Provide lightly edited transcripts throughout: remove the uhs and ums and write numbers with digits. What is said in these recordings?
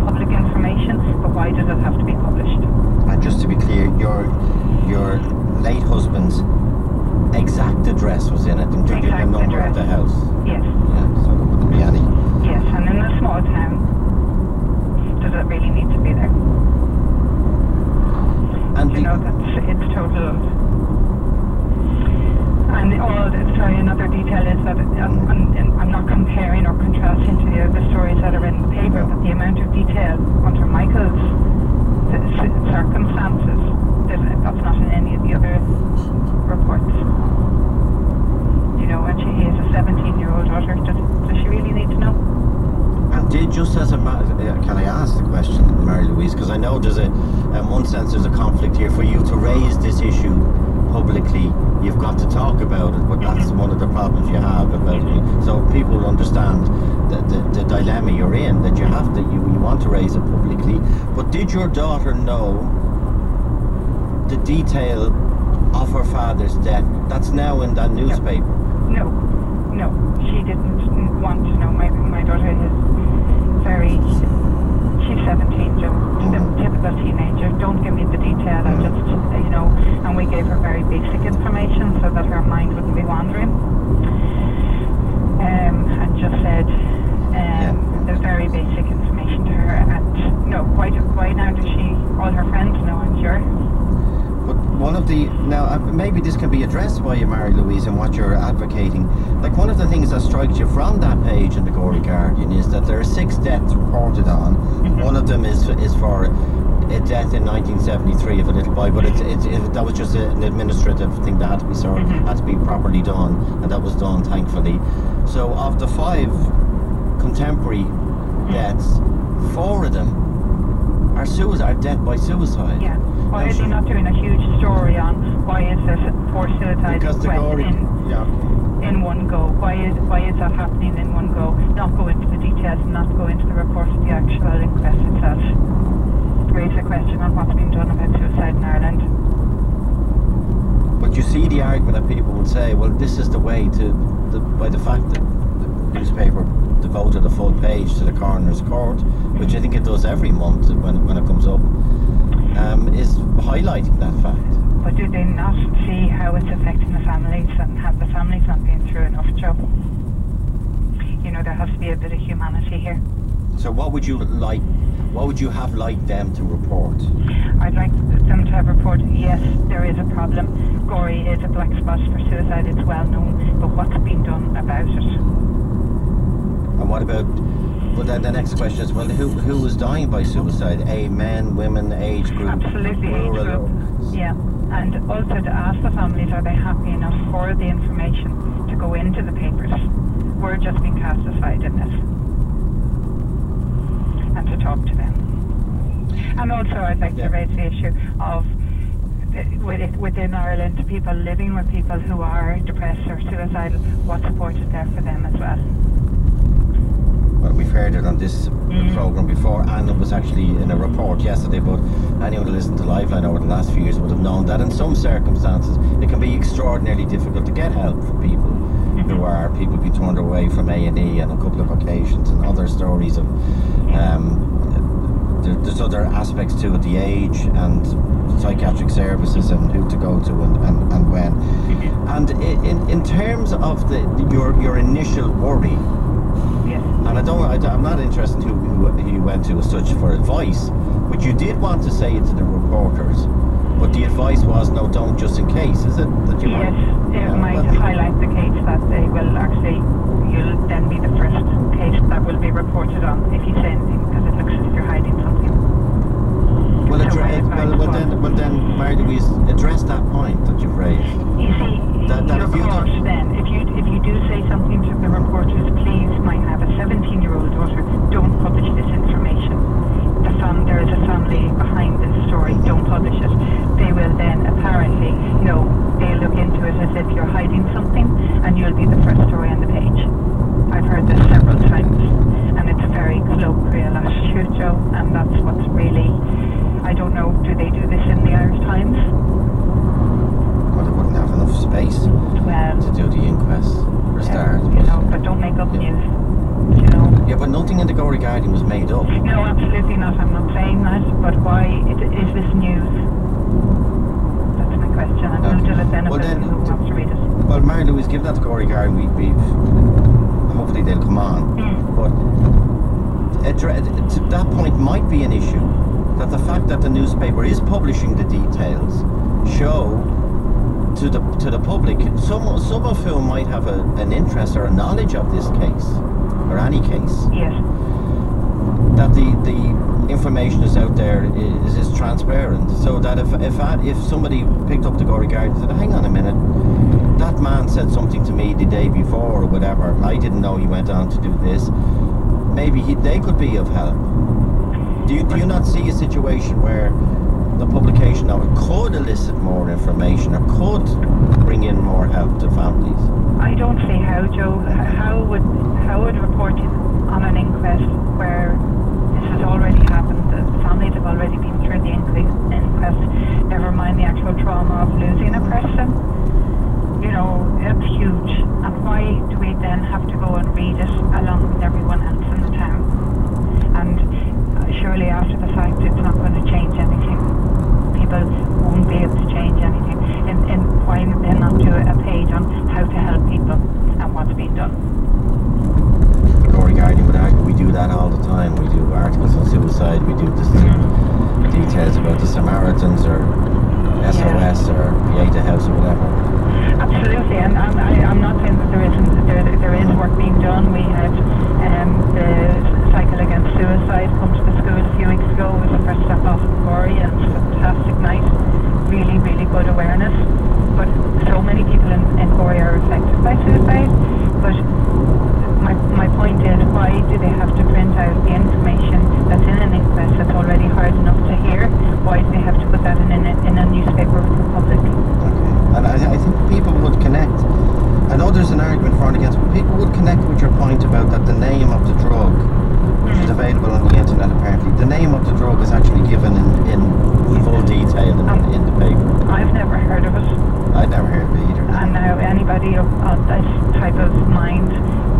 public information, but why does it have to be published? And just to be clear, your late husband's exact address was in it, and did you the number of the house? Yes. Yeah, so there wouldn't be any. Yes, and in a small town, does it really need to be there? And it's total. And another detail is that I'm not comparing or contrasting to the stories that are in the paper, but the amount of detail under Michael's circumstances, that's not in any of the other reports. And she is a 17-year-old daughter. Does she really need to know? And just as a matter, can I ask the question, Mary Louise? Because I know there's in one sense there's a conflict here. For you to raise this issue publicly, you've got to talk about it, but that's one of the problems you have about it. So people understand the dilemma you're in, that you have to, you want to raise it publicly. But did your daughter know the detail of her father's death? That's now in that newspaper. No, she didn't want to know. My daughter is she's 17, Joe, the typical teenager. Don't give me the detail. I just, and we gave her very basic information so that her mind wouldn't be wandering. And just said the very basic information to her. And no, why now does all her friends know, I'm sure. But one of the, now maybe this can be addressed by you, Mary Louise, and what you're advocating. Like, one of the things that strikes you from that page in the Gorey Guardian is that there are 6 deaths reported on. One of them is for a death in 1973 of a little boy, but that was just an administrative thing that had to be sorted, had to be properly done, and that was done, thankfully. So of the 5 contemporary deaths, 4 of them are death by suicide. Yeah. Why is he not doing a huge story on why is there 4 suicides in one go? Why is that happening in one go? Not go into the details, not go into the report of the actual inquest itself. Raise a question on what's been done about suicide in Ireland. But you see the argument that people would say, well, this is the way by the fact that the newspaper devoted a full page to the coroner's court, which I think it does every month when it comes up, is highlighting that fact. But do they not see how it's affecting the families, and have the families not been through enough, Joe? There has to be a bit of humanity here. So what would you have liked them to report? I'd like them to have reported, yes, there is a problem. Gorey is a black spot for suicide, it's well known, but what's been done about it? And what about, well, then the next question is, well, who was dying by suicide? Men, women, age group? Absolutely, age group. Yeah, and also to ask the families, are they happy enough for the information to go into the papers? We're just being cast aside in this. And to talk to them. And also I'd like to raise the issue of within Ireland, people living with people who are depressed or suicidal, what support is there for them as well? Well, we've heard it on this programme before, and it was actually in a report yesterday, but anyone who listened to Lifeline over the last few years would have known that in some circumstances it can be extraordinarily difficult to get help for people people being turned away from A&E on a couple of occasions, and other stories of there's other aspects to it, the age and psychiatric services and who to go to and when. And in terms of your initial worry, and I'm not interested in who you went to as such for advice, but you did want to say it to the reporters, but the advice was no, don't, just in case, is it? That you might highlight the case that they will actually, you'll then be the first case that will be reported on if you say anything, because it looks as if you're hiding something. Well, then, Mary Louise, address that point that you've raised. You see, if you do say something to the reporters, please, might have a 17-year-old daughter, don't publish this information. There is a family behind this story, don't publish it. They will then apparently, they'll look into it as if you're hiding something, and you'll be the first story on the page. I've heard this several times, and it's a very colloquial attitude, Joe, and that's what's really, I don't know, do they do this in the Irish Times? Well, they wouldn't have enough space to do the inquest for a start. But don't make up news, Yeah, but nothing in the Gorey Guardian was made up. No, absolutely not. I'm not saying that. But why is this news? That's my question. And who does it benefit? Who wants to read it? Well, Mary Louise, given that the Gorey Guardian, hopefully they'll come on. But to that point might be an issue. That the fact that the newspaper is publishing the details show to the public, some of whom might have an interest or a knowledge of this case, or any case. Yes. That the information is out there is transparent, so that if somebody picked up the Gorey Guardian and said, hang on a minute, that man said something to me the day before or whatever, I didn't know he went on to do this, maybe they could be of help. Do you not see a situation where the publication of it could elicit more information or could bring in more help to families? I don't see how, Joe. How would reporting on an inquest where this has already happened, the families have already been through the inquest, never mind the actual trauma of losing a person. You know, it's huge. And why do we then have to go and read it along with everyone else in the town? And surely after the fact it's not going to change anything. People won't be able to change anything. And why then not do a page on how to help people and what's being done? The Gorey Guardian would argue we do that all the time. We do articles on suicide, we do this details about the Samaritans or SOS or Pieta House or whatever. Absolutely, and I'm not saying that there is work being done. We had the Cycle Against Suicide come to the school a few weeks ago. It was the first step off in Gorey, and it was a fantastic night. Really, really good awareness. But so many people in Gorey are affected by suicide. But my point is, why do they have to print out the information that's in an inquest that's already hard enough to hear? Why do they have to put that in a newspaper for the public? Okay. And I think people would connect. I know there's an argument for and against, but people would connect with your point about that the name of the drug, which is available on the internet apparently, the name of the drug is actually given in full detail in the paper. I've never heard of it. I'd never heard of it either. And now anybody of this type of mind,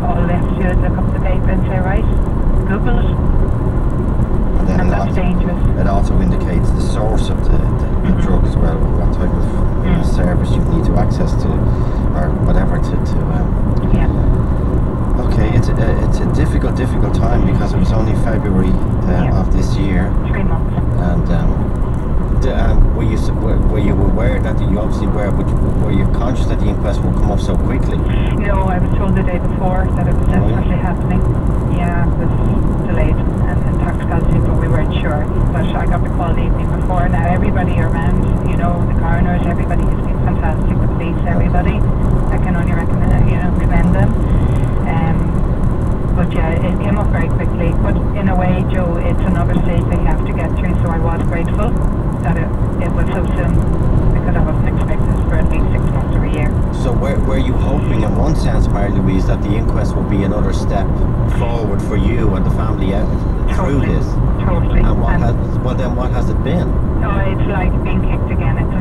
all they have to do is look up the paper and say, right, Google it. And that's dangerous. It also indicates the source of the drug as well, what type of service you need to access to, or whatever yeah. Okay, it's a difficult time because it was only February of this year. 3 months. And were you aware that you obviously were, but were you conscious that the inquest would come up so quickly? No, I was told the day before that it was definitely happening. Yeah, it was delayed and toxicology, but we weren't sure. But I got the call the evening before. Now everybody around, you know, the coroners, everybody has been fantastic. The police, everybody. I can only commend them. But yeah, it came up very quickly. But in a way, Joe, it's another stage they have to get through. So I was grateful that it was so soon, because I wasn't expecting this for at least 6 months or a year. So were you hoping in one sense, Mary Louise, that the inquest would be another step forward for you and the family out through this? Totally. And what has it been? No, it's like being kicked again. It's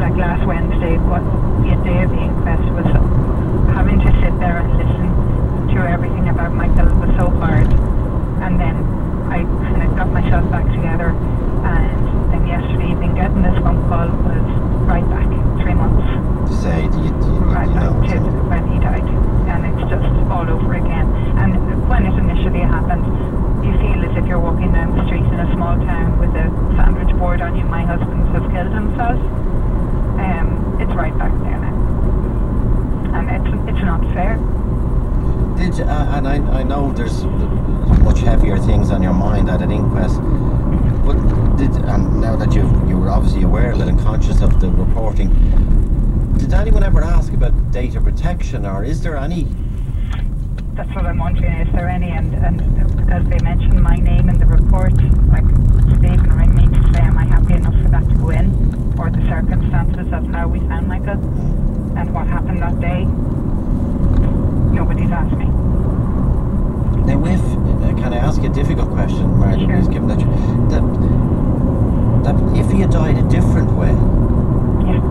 like last Wednesday, what the day of the inquest was having to sit there and listen to everything about Michael. It was so hard. And then I kind of got myself back together, and then yesterday evening getting this phone call was right back 3 months. To say, right back to when he died. And it's just all over again. And when it initially happened, you feel as if you're walking down the street in a small town with a sandwich board on you, my husband has killed himself. It's right back there now. And it's not fair. And I know there's much heavier things on your mind at an inquest, but and now that you were obviously aware of it and conscious of the reporting, did anyone ever ask about data protection, or is there any? That's what I'm wondering, is there any? And because they mentioned my name in the report, like Stephen rang me to say, am I happy enough for that to go in, or the circumstances of how we found Michael and what happened that day. Nobody's asked me. Now, can I ask you a difficult question, Mary Louise, given that if he had died a different way? Yeah.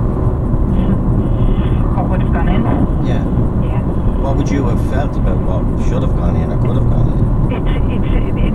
What would have gone in? Yeah. Yeah. What would you have felt about what should have gone in or could have gone in? It's